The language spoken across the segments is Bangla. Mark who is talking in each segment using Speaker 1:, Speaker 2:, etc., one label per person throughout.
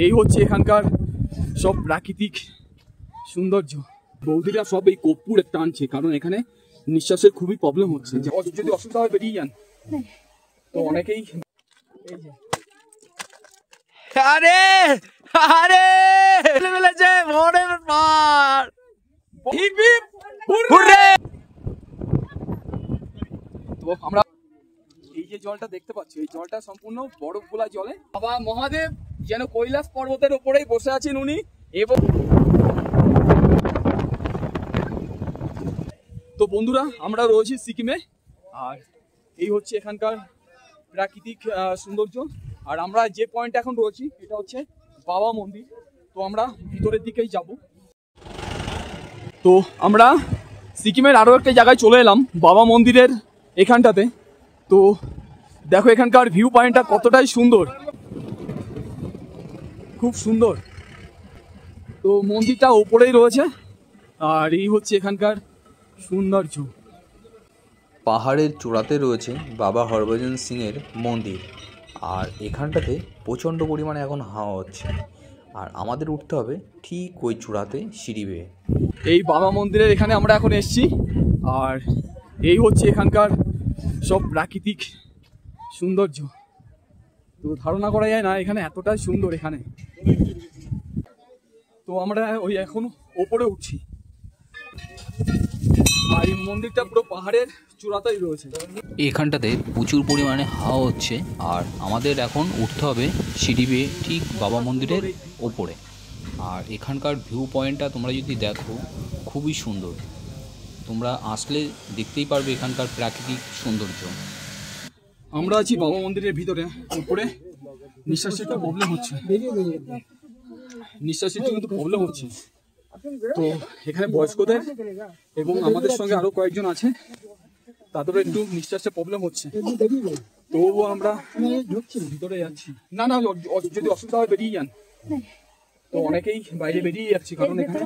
Speaker 1: এই হচ্ছে এখানকার সব প্রাকৃতিক সৌন্দর্য। বৌদিরা সব এই কর্পূরে টানছে, কারণ এখানে নিঃশ্বাসের খুবই প্রবলেম হচ্ছে। যদি অসুবিধা হয় বেরিয়ে যান। তো অনেকেই
Speaker 2: আরে আরে মিলেছে মনের পার।
Speaker 1: তো আমরা এই যে জলটা দেখতে পাচ্ছি, এই জলটা সম্পূর্ণ বরফ গোলা জলে। বাবা মহাদেব যেন কৈলাস পর্বতের উপরেই বসে আছেন উনি। এবং তো বন্ধুরা, আমরা রয়েছি সিকিমে, আর এই হচ্ছে এখানকার প্রাকৃতিক সৌন্দর্য। আর আমরা যে পয়েন্ট এখন রয়েছি এটা হচ্ছে বাবা মন্দির। তো আমরা ভিতরের দিকেই যাব। তো আমরা সিকিমের আরও একটা জায়গায় চলে এলাম, বাবা মন্দিরের এখানটাতে। তো দেখো এখানকার ভিউ পয়েন্টটা কতটাই সুন্দর, খুব সুন্দর। তো মন্দিরটা ওপরেই রয়েছে, আর এই হচ্ছে এখানকার সৌন্দর্য।
Speaker 3: পাহাড়ের চূড়াতে রয়েছে বাবা হরভজন সিং এর মন্দির, আর এখানটাতে প্রচণ্ড পরিমাণে এখন হাওয়া হচ্ছে, আর আমাদের উঠতে হবে ঠিক ওই চূড়াতে সিঁড়ি বেয়ে।
Speaker 1: এই বাবা মন্দিরের এখানে আমরা এখন এসেছি, আর এই হচ্ছে এখানকার সব প্রাকৃতিক সৌন্দর্য। তো ধারণা করা যায় না এখানে এতটাই সুন্দর এখানে। তো আমরা ওই এখন ওপরে উঠছি, আর এই মন্দিরটা পুরো পাহাড়ের চূড়াতেই রয়েছে।
Speaker 3: এখানটাতে প্রচুর পরিমাণে হাওয়া হচ্ছে, আর আমাদের এখন উঠতে হবে সিঁড়ি বেয়ে ঠিক বাবা মন্দিরের ওপরে। আর এখানকার ভিউ পয়েন্টটা তোমরা যদি দেখো খুবই সুন্দর, তোমরা আসলে দেখতেই পারবে এখানকার প্রাকৃতিক সৌন্দর্য।
Speaker 1: আমরা আছি বাবা মন্দিরের ভিতরে, উপরে নিঃশ্বাসের একটু প্রবলেম হচ্ছে, নিঃশ্বাসের কিন্তু প্রবলেম হচ্ছে। তো এখানে বয়স্কদের এবং আমাদের সঙ্গে আরো কয়েকজন আছে, তাদেরও একটু নিঃশ্বাসের প্রবলেম হচ্ছে। তবুও আমরা ভিতরে যাচ্ছি। না না, যদি অসুবিধা হয় বেরিয়ে যান। তো অনেকেই বাইরে বেরিয়ে যাচ্ছি, কারণ এখানে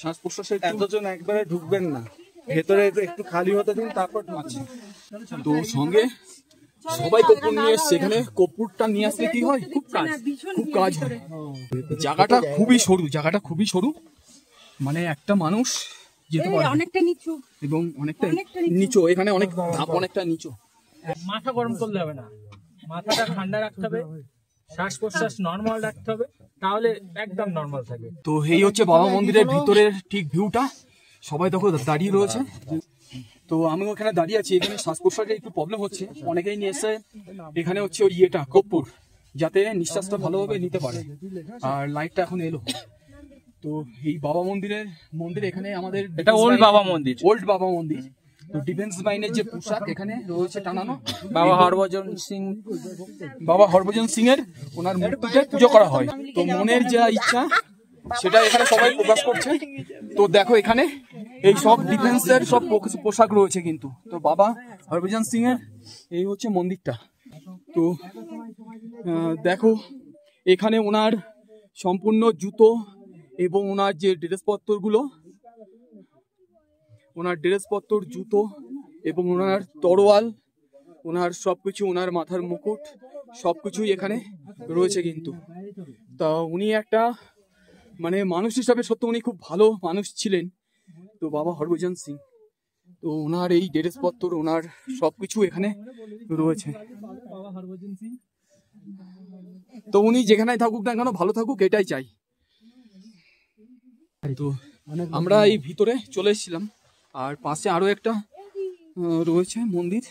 Speaker 1: শ্বাস প্রশ্বাসের
Speaker 2: এতজন একবারে ঢুকবেন না, ভেতরে একটু খালি হতে দিন, তারপর ঢুকছি।
Speaker 1: তো সঙ্গে সবাই কর্পূর নিয়ে এসছে। এখানে কর্পূরটা নিয়ে আসলে কি হয়, খুব কাজ হয়। জায়গাটা খুবই সরু, জায়গাটা খুবই সরু, মানে একটা মানুষ যেতে পারে, অনেকটা নিচু এবং অনেকটা নিচু। এখানে অনেক ধাপ, অনেকটা নিচু।
Speaker 4: মাথা গরম করলে হবে না, মাথাটা ঠান্ডা রাখতে হবে, শ্বাস প্রশ্বাস নর্মাল রাখতে হবে, তাহলে একদম নর্মাল থাকবে।
Speaker 1: তো এই হচ্ছে বাবা মন্দিরের ভিতরের ঠিক ভিউটা। সবাই দেখো দাঁড়িয়ে রয়েছে। তো আমি ওখানে দাঁড়িয়ে আছি, এখানে শ্বাস প্রশ্বাসের একটু প্রবলেম হচ্ছে। অনেকেই নিয়ে এসে এখানে হচ্ছে ওই ইয়েটা কর্পূর, যাতে নিঃশ্বাসটা ভালোভাবে নিতে পারে। আর লাইটটা এখন এলো। তো এই বাবা মন্দির এখানে আমাদের
Speaker 4: এটা ওল্ড বাবা মন্দির,
Speaker 1: ওল্ড বাবা মন্দির। তো ডিফেন্স লাইনের যে পোশাক এখানে রয়েছে টানানো,
Speaker 4: বাবা হরভজন
Speaker 1: সিং এর ওনার মূর্তিতে পুজো করা হয়। তো মনের যা ইচ্ছা সেটা এখানে সবাই প্রকাশ করছে। তো দেখো এখানে এই সব ডিফেন্সের সব পোশাক রয়েছে কিন্তু। তো বাবা হরভজন সিং এর এই হচ্ছে মন্দিরটা। তো দেখো এখানে ওনার সম্পূর্ণ জুতো এবং ওনার যে ড্রেসপত্র, জুতো এবং ওনার তরোয়াল, ওনার সবকিছু, ওনার মাথার মুকুট সবকিছুই এখানে রয়েছে কিন্তু। তা উনি একটা মানে মানুষ হিসাবে সত্যি উনি খুব ভালো মানুষ ছিলেন। তো বাবা হরভজন সিং, তো ওনার এই ড্রেসপত্র, ওনার সবকিছু এখানে রয়েছে। তো উনি যেখানে থাকুক না কেন ভালো থাকুক, এটাই চাই। তো আমরা এই ভিতরে চলে এসেছিলাম, আর পাশে আরো একটা রয়েছে মন্দির।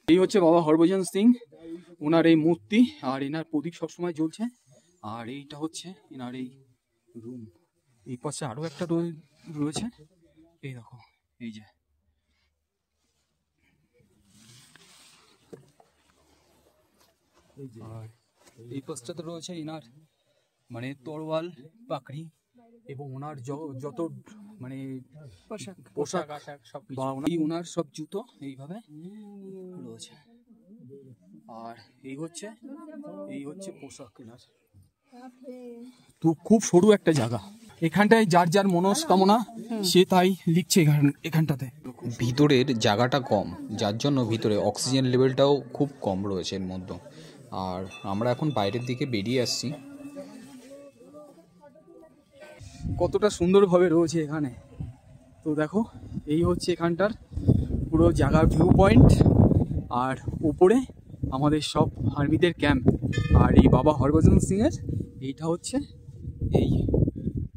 Speaker 1: এই হচ্ছে বাবা হরভজন সিং, ওনার এই মূর্তি, আর এনার প্রদীপ সবসময় জ্বলছে। আর এইটা হচ্ছে এনার এই রুম। এই পাশে আরো একটা রয়েছে, এই দেখো, এই যে। আর এই পাশটাতে রয়েছে এনার মানে তরোয়াল, পাকড়ি এবং ওনার যত মানে পোশাক বা ওনার সব জুতো এইভাবে রয়েছে। আর এই হচ্ছে পোশাক এনার। তো খুব সরু একটা জায়গা, এখানটায় যার যার মনস্কামনা সে তাই লিখছে এখানটাতে।
Speaker 3: ভিতরের জায়গাটা কম, যার জন্য ভিতরে অক্সিজেন লেভেলটাও খুব কম রয়েছে এর মধ্যে। আর আমরা এখন বাইরের দিকে বেরিয়ে আসছি,
Speaker 1: কতটা সুন্দরভাবে রয়েছে এখানে। তো দেখো এই হচ্ছে এখানটার পুরো জায়গার ভিউ পয়েন্ট, আর উপরে আমাদের সব আর্মিদের ক্যাম্প। আর এই বাবা হরভজন সিংয়ের এইটা হচ্ছে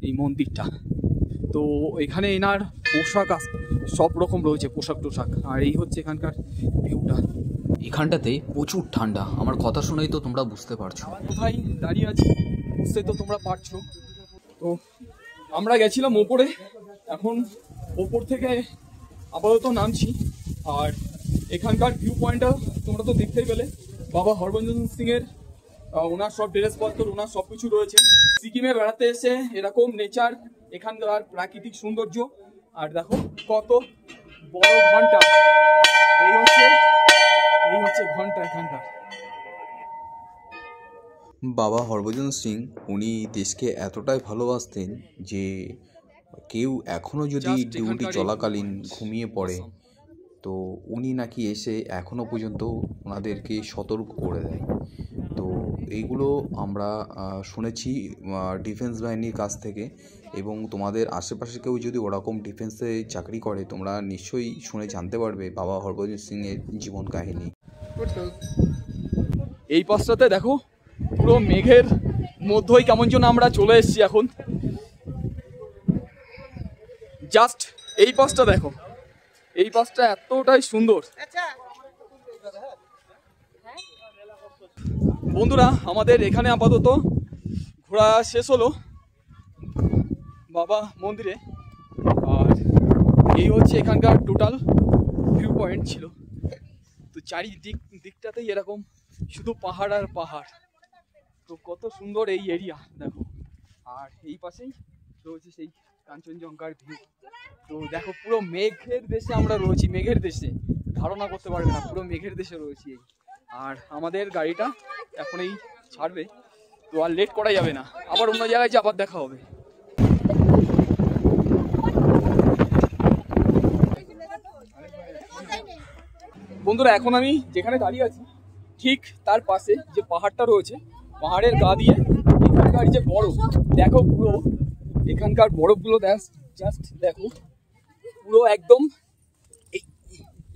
Speaker 1: এই মন্দিরটা। তো এখানে এনার পোশাক সব রকম রয়েছে, পোশাক টোশাক। আর এই হচ্ছে এখানকার ভিউটা।
Speaker 3: এখানটাতে প্রচুর ঠান্ডা, আমার কথা শুনেই তো তোমরা বুঝতে পারছো।
Speaker 1: কোথায় দাঁড়িয়ে আছি বুঝতে তো তোমরা পারছো। তো আমরা গেছিলাম ওপরে, এখন ওপর থেকে আপাতত নামছি। আর এখানকার ভিউ পয়েন্টটা তোমরা তো দেখতেই পেলে, বাবা হরভজন সিংয়ের ওনার সব ড্রেসপত্র, ওনার সব কিছু রয়েছে। সিকিমে বেড়াতে এসে এরকম নেচার, এখানকার প্রাকৃতিক সৌন্দর্য। আর দেখো কত বড় ঘন্টা, এই হচ্ছে ঘন্টা এখানকার।
Speaker 5: বাবা হরভজন সিং উনি দেশকে এতটাই ভালোবাসতেন যে কেউ এখনও যদি ডিউটি চলাকালীন ঘুমিয়ে পড়ে তো উনি নাকি এসে এখনও পর্যন্ত ওনাদেরকে সতর্ক করে দেয়। তো এইগুলো আমরা শুনেছি ডিফেন্স বাহিনীর কাছ থেকে, এবং তোমাদের আশেপাশে কেউ যদি ওরকম ডিফেন্সে চাকরি করে তোমরা নিশ্চয়ই শুনে জানতে পারবে বাবা হরভজন সিংয়ের জীবন কাহিনী।
Speaker 1: এই পাশটাতে দেখো পুরো মেঘের মধ্যেই কেমন যেন আমরা চলে এসেছি এখন। জাস্ট এই পাশটা দেখো, এই পাশটা এতটাই সুন্দর। বন্ধুরা আমাদের এখানে আপাতত ঘোরা শেষ হলো বাবা মন্দিরে। আর এই হচ্ছে এখানকার টোটাল ভিউ পয়েন্ট ছিল। তো দিকটাতেই এরকম শুধু পাহাড় আর পাহাড়। তো কত সুন্দর এই এরিয়া দেখো। আর এই পাশেই রয়েছে সেই কাঞ্চনজঙ্ঘার ভিউ। তো দেখো পুরো মেঘের দেশে আমরা রয়েছি, মেঘের দেশে, ধারণা করতে পারবে না, পুরো মেঘের দেশে রয়েছি। আর আমাদের গাড়িটা এখন এই ছাড়বে, তো আর লেট করা যাবে না, আবার অন্য জায়গায় আবার দেখা হবে। বন্ধুরা এখন আমি যেখানে দাঁড়িয়ে আছি ঠিক তার পাশে যে পাহাড়টা রয়েছে, পাহাড়ের গা দিয়ে এখানকার যে বরফ দেখো, পুরো এখানকার বরফগুলো জাস্ট দেখো, পুরো একদম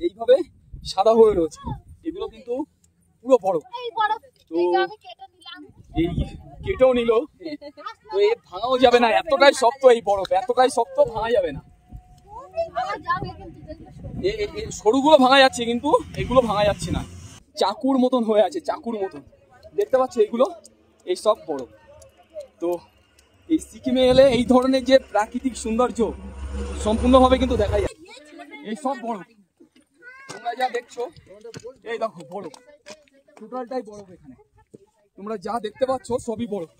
Speaker 1: এইভাবে সাদা হয়ে রয়েছে। এগুলো কিন্তু পুরো বরফ। তো এই কেটেও নিল, তো এ ভাঙাও যাবে না, এতটাই শক্ত এই বরফ, এতটাই শক্ত, ভাঙা যাবে না। সরুগুলো ভাঙা যাচ্ছে কিন্তু এগুলো ভাঙা যাচ্ছে না, চাকুর মতন হয়ে আছে, চাকুর মতন দেখতে পাচ্ছ এগুলো, এই সব বরফ। তো এই সিকিমে এলে এই ধরনের যে প্রাকৃতিক সৌন্দর্য সম্পূর্ণভাবে কিন্তু দেখা যায়। এই সব বরফ তোমরা যা দেখছো, এই দেখো বরফ, টোটালটাই বরফ। এখানে তোমরা যা দেখতে পাচ্ছ সবই বরফ।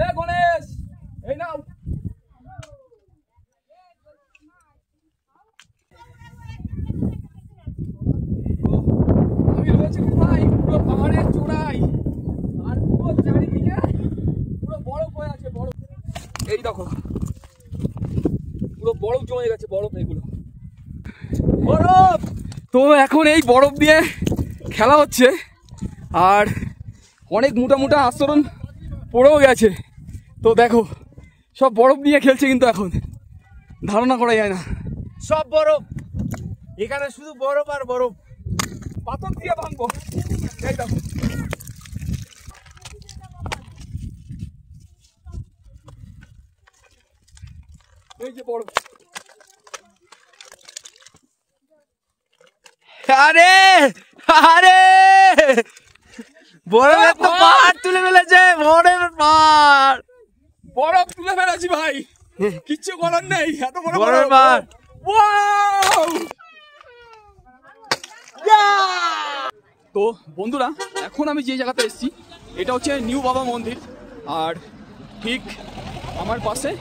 Speaker 1: এ গণেশ, এই নাও। আমি রয়েছি কোথায়? পুরো পাহাড়ের চূড়ায়, আর পুরো চারিদিকে পুরো বরফ হয়ে আছে, বরফ। এই দেখো পুরো বরফ জমে গেছে, বরফ, এগুলো বরফ। তো এখন এই বরফ দিয়ে খেলা হচ্ছে, আর অনেক মোটা মোটা আস্তরণ পড়েও গেছে। তো দেখো সব বরফ দিয়ে খেলছে, কিন্তু এখন ধারণা করা যায় না, সব বরফ। এখানে শুধু বরফ আর বরফ, পাথর দিয়ে ভাঙবো। এই দেখো এই যে বরফ।
Speaker 2: আরে আরে বরফের তো পাহাড় তুলে ফেলেছে, বরফের পাহাড়,
Speaker 1: বরফ তুলে ফেলেছি ভাই, কিচ্ছু করার নেই, এত বড়
Speaker 2: বরফের পাহাড়।
Speaker 1: তো বন্ধুরা এখন আমি যে জায়গাতে এসেছি এটা হচ্ছে নিউ বাবা মন্দির। আর ঠিক আমার পাশে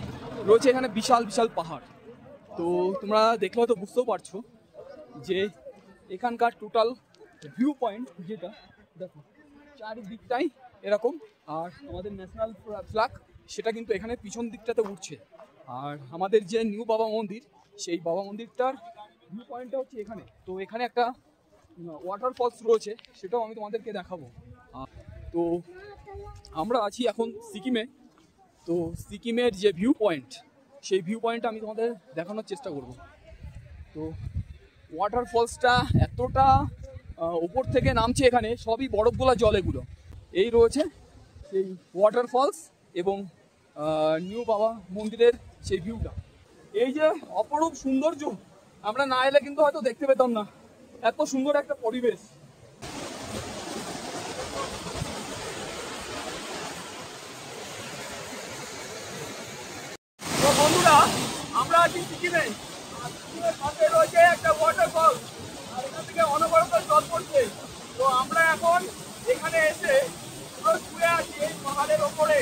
Speaker 1: রয়েছে এখানে বিশাল বিশাল পাহাড়। তো তোমরা দেখলে হয়তো বুঝতেও পারছো যে এখানকার টোটাল ভিউ পয়েন্ট যেটা দেখো, চারিদিকটাই এরকম। আর আমাদের ন্যাশনাল ফ্ল্যাগ সেটা কিন্তু এখানে পিছন দিকটাতে উঠছে। আর আমাদের যে নিউ বাবা মন্দির, সেই বাবা মন্দিরটার ভিউ পয়েন্টটা হচ্ছে এখানে। তো এখানে একটা ওয়াটারফলস রয়েছে, সেটাও আমি তোমাদেরকে দেখাবো। তো আমরা আছি এখন সিকিমে, তো সিকিমের যে ভিউ পয়েন্ট, সেই ভিউ পয়েন্টটা আমি তোমাদের দেখানোর চেষ্টা করব। তো ওয়াটারফলসটা এতটা উপর থেকে নামছে, এখানে সবই বরফগোলা জল এগুলো। এই রয়েছে সেই ওয়াটারফলস এবং নিউ বাবা মন্দিরের সেই ভিউটা। এই যে অপরূপ সৌন্দর্য, আমরা না এলে কিন্তু হয়তো দেখতে পেতাম না এত সুন্দর একটা পরিবেশ। তো বন্ধুরা, আমরা আছি সিকিমে। সিকিমের পাশে রয়েছে একটা ওয়াটারফল, আর এখান থেকে অনবরত জল পড়ছে। তো আমরা এখন এখানে এসে পুরো শুয়ে আছি এই পাহাড়ের ওপরে।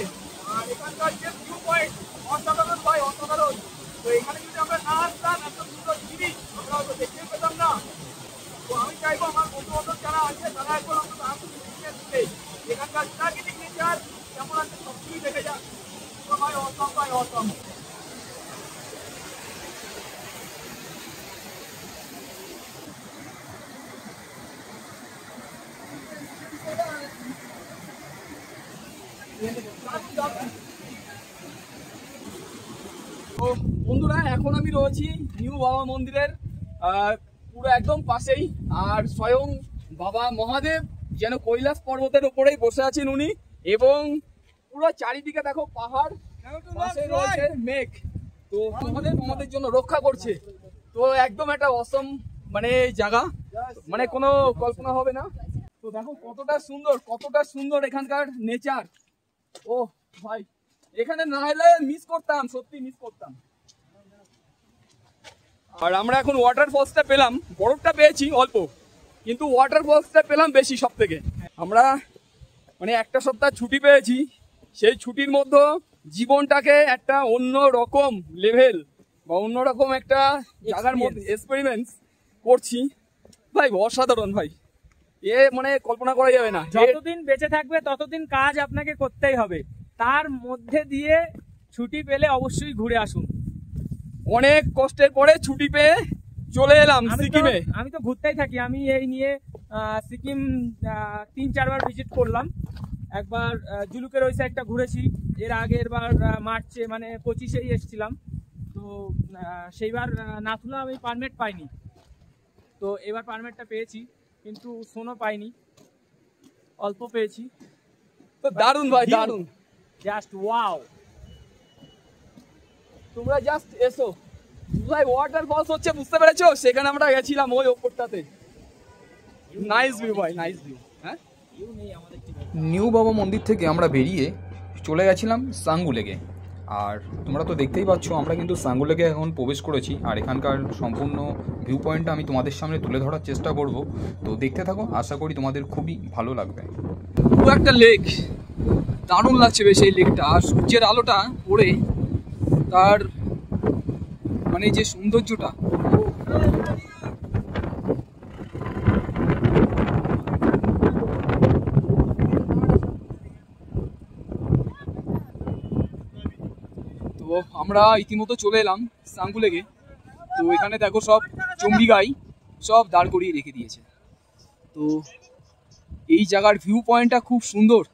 Speaker 1: আর এখানকার যে ভিউ পয়েন্ট অসাধারণ ভাই, অসাধারণ। তো এখানে যদি আমরা না আসতাম, এত সুন্দর জিনিস আমরা হয়তো দেখতে পেতাম না। তো আমি চাইবো আমার বন্ধু বান্ধব যারা আছে তারা এখন আমরা এখানকার প্রাকৃতিক নেচার কেমন আছে সবকিছু দেখে যাক। ভাই অসম, ভাই অসম। তো বন্ধুরা, এখন আমি রয়েছি নিউ বাবা মন্দিরের পুরো একদম পাশেই। আর স্বয়ং বাবা মহাদেব যেন কৈলাস পর্বতের উপরেই বসে আছেন উনি, এবং পুরো চারিদিকে দেখো পাহাড়, পাশে রয়েছে মেঘ। তো মহাদেব আমাদের জন্য রক্ষা করছে। তো একদম একটা অসম মানে জায়গা, মানে কোনো কল্পনা হবে না। তো দেখো কতটা সুন্দর, কতটা সুন্দর এখানকার নেচার। ও ভাই, এখানে না এলে মিস করতাম, সত্যি মিস করতাম। আর আমরা এখন ওয়াটারফলসটা পেলাম, বরফটা পেয়েছি অল্প, কিন্তু ওয়াটারফলসটা পেলাম বেশি সব থেকে। আমরা মানে একটা সপ্তাহ ছুটি পেয়েছি, সেই ছুটির মধ্যে জীবনটাকে একটা অন্য রকম লেভেল বা অন্যরকম একটা জায়গার মধ্যে এক্সপেরিমেন্টস করছি। ভাই অসাধারণ ভাই, এ মানে কল্পনা করা যাবে না।
Speaker 4: যতদিন বেঁচে থাকবে ততদিন কাজ আপনাকে করতেই হবে, তার মধ্যে দিয়ে ছুটি পেলে অবশ্যই ঘুরে আসুন।
Speaker 1: অনেক কষ্টের পরে ছুটি পেয়ে চলে এলাম সিকিমে।
Speaker 4: আমি তো ঘুরতেই থাকি, আমি এই নিয়ে সিকিম 3-4 বার ভিজিট করলাম। একবার জুলুকের ওই সাইডটা ঘুরেছি, এর আগের বার মার্চে মানে 25-এই এসেছিলাম। তো সেইবার নাথুলা আমি পারমিট পাইনি, তো এবার পারমিটটা পেয়েছি, কিন্তু সোনো পাইনি, অল্প পেয়েছি।
Speaker 1: তো দারুণ ভাই, দারুণ,
Speaker 4: জাস্ট ওয়াও।
Speaker 1: তোমরা জাস্ট এসো ভাই, ওয়াটারফলস হচ্ছে, বুঝতে পেরেছো? সেখানে আমরা গেছিলাম ওই ওপরটাতে। নাইস ভিউ ভাই, নাইস ভিউ। হ্যাঁ,
Speaker 3: নিউ বাবা মন্দির থেকে আমরা বেরিয়ে চলে গেছিলাম সাঙ্গু লেকে। আর তোমরা তো দেখতেই পাচ্ছ আমরা কিন্তু সাঙ্গু লেকে এখন প্রবেশ করেছি। আর এখানকার সম্পূর্ণ ভিউ পয়েন্টটা আমি তোমাদের সামনে তুলে ধরার চেষ্টা করব। তো দেখতে থাকো, আশা করি তোমাদের খুবই ভালো লাগবে।
Speaker 1: পুরো একটা লেক, দারুণ লাগছে বেশ এই লেকটা। আর সূর্যের আলোটা পড়ে তার মানে যে সৌন্দর্যটা, তো আমরা ইতিমধ্যে চলে এলাম সাঙ্গু লেকে। তো এখানে দেখো সব চম্বি গাই সব দাঁড় করিয়ে রেখে দিয়েছে। তো এই জায়গার ভিউ পয়েন্টটা খুব সুন্দর।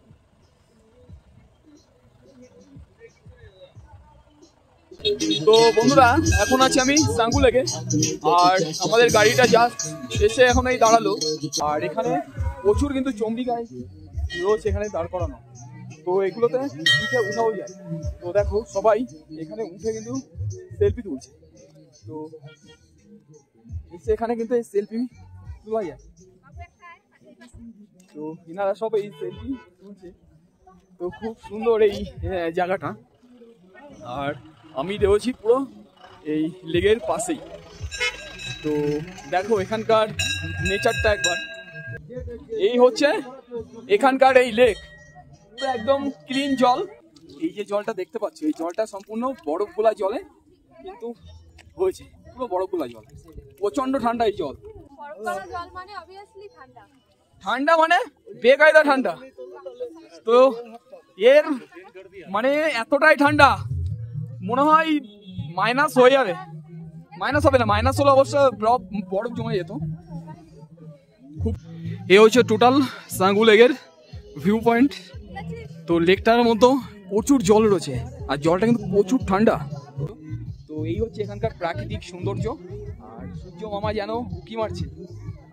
Speaker 1: তো বন্ধুরা, এখন আছি আমি সাঙ্গু লেকে, আর আমাদের গাড়িটা জাস্ট এসে এখন এই দাঁড়ালো। আর এখানে প্রচুর কিন্তু চম্বি গাই রোজ এখানে দাঁড় করানো। তো এগুলোতে উঠে উঠাও যায়। তো দেখো সবাই এখানে উঠে কিন্তু সেলফি তুলছে। তো এখানে কিন্তু এই সেলফি তোলা যায়। তো এনারা সব এই সেলফি তুলছে। তো খুব সুন্দর এই জায়গাটা। আর আমি রয়েছি পুরো এই লেকের পাশেই। তো দেখো এখানকার নেচারটা একবার। এই হচ্ছে এখানকার এই লেক, পুরো একদম ক্লিন জল। এই যে জলটা দেখতে পাচ্ছ, এই জলটা সম্পূর্ণ বরফ গোলা জলে কিন্তু হয়েছে, পুরো বরফ গোলা জল। প্রচন্ড ঠান্ডা এই জল। ঠান্ডা মানে বেকায়দা ঠান্ডা। তো এর মানে এতটাই ঠান্ডা মনে হয় মাইনাস হয়ে যাবে। মাইনাস হবে না, মাইনাস হলে অবশ্য বরফ জমে যেত। খুব এ হচ্ছে টোটাল সাঙ্গু লেকের ভিউ পয়েন্ট। তো লেকটার মধ্যে প্রচুর জল রয়েছে। আর জলটা কিন্তু প্রচুর ঠান্ডা। তো এই হচ্ছে এখানকার প্রাকৃতিক সৌন্দর্য। আর সূর্য মামা যেন উঁকি মারছে,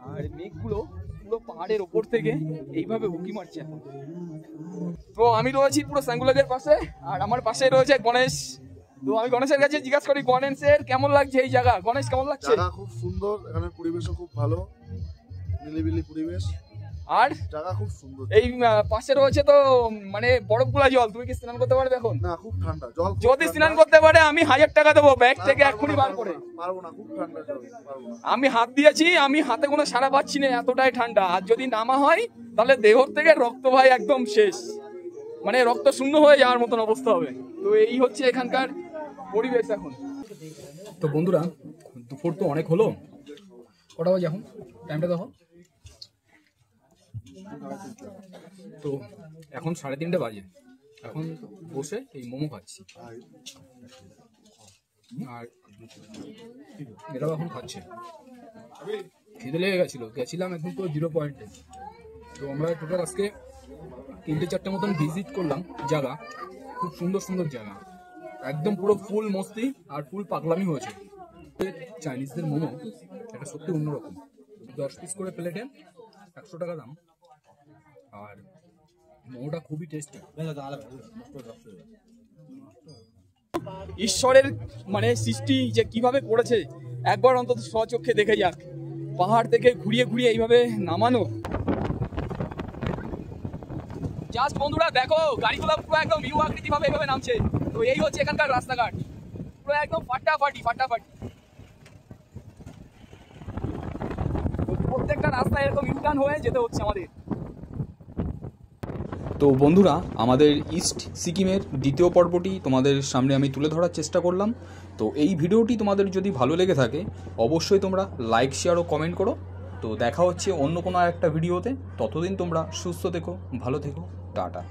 Speaker 1: আর মেঘগুলো পুরো পাহাড়ের ওপর থেকে এইভাবে উঁকি মারছে এখন। তো আমি রয়েছি পুরো স্যাঙ্গুলের পাশে, আর আমার পাশে রয়েছে গণেশ। তো আমি গণেশের কাছে জিজ্ঞাসা করি, গণেশের কেমন লাগছে এই জায়গা? গণেশ, কেমন লাগছে?
Speaker 6: জায়গা খুব সুন্দর, এখানে পরিবেশও খুব ভালো, নিলিবিলি পরিবেশ,
Speaker 1: আর
Speaker 6: জায়গা খুব সুন্দর।
Speaker 1: এই পাশে রয়েছে তো মানে বরফগুলা জল, তুমি কি স্নান করতে পারবে এখন?
Speaker 6: না, খুব ঠান্ডা জল।
Speaker 1: যদি স্নান করতে পারে আমি 1000 টাকা দেবো ব্যাগ থেকে এক্ষুনি বার করে।
Speaker 6: পারবো না, খুব ঠান্ডা জল, পারবো না।
Speaker 1: আমি হাত দিয়েছি, আমি হাতে কোনো সাড়া পাচ্ছি না, এতটাই ঠান্ডা। আর যদি নামা হয় তাহলে দেহ থেকে রক্ত ভাই একদম শেষ, মানে রক্ত শূন্য হয়ে যাওয়ার মতন অবস্থা হবে। তো এই হচ্ছে এখানকার পরিবেশ এখন। তো বন্ধুরা, দুপুর তো অনেক হলো, কটা বাজে এখন? টাইমটা দেখো। তো এখন 3:30 বাজে। এখন বসে এই মোমো খাচ্ছি, আর এরাও এখন খাচ্ছে। খিদে লেগে গেছিলাম একদম পুরো 0 পয়েন্টে। তো আমরা টোটাল আজকে 3-4টে মতন ভিজিট করলাম জায়গা, খুব সুন্দর সুন্দর জায়গা, একদম পুরো ফুল মস্তি আর ফুল পাগলামি হয়েছে। চাইনিজদের মোমো এটা সত্যি অন্যরকম। 10 পিস করে প্লেটে 100 টাকা দাম, আর মোমোটা খুবই টেস্টি। ঈশ্বরের মানে সৃষ্টি যে কিভাবে করেছে একবার অন্তত স্বচক্ষে দেখে যাক। পাহাড় থেকে ঘুরিয়ে ঘুরিয়ে এইভাবে নামানো, জাস্ট বন্ধুরা দেখো গাড়িগুলো পুরো একদম ইউ আকৃতি ভাবে এইভাবে নামছে। তো এই হচ্ছে এখানকার রাস্তাঘাট, পুরো একদম ফাটাফাটি। প্রত্যেকটা রাস্তায় এরকম ইউটার্ন হয়ে যেতে হচ্ছে আমাদের।
Speaker 5: তো বন্ধুরা, আমাদের ইস্ট সিকিমের দ্বিতীয় পর্বটি তোমাদের সামনে আমি তুলে ধরার চেষ্টা করলাম। তো এই ভিডিওটি তোমাদের যদি ভালো লেগে থাকে অবশ্যই তোমরা লাইক, শেয়ার ও কমেন্ট করো। তো দেখা হচ্ছে অন্য কোনো একটা ভিডিওতে। ততদিন তোমরা সুস্থ থেকো, ভালো থেকো, টাটা।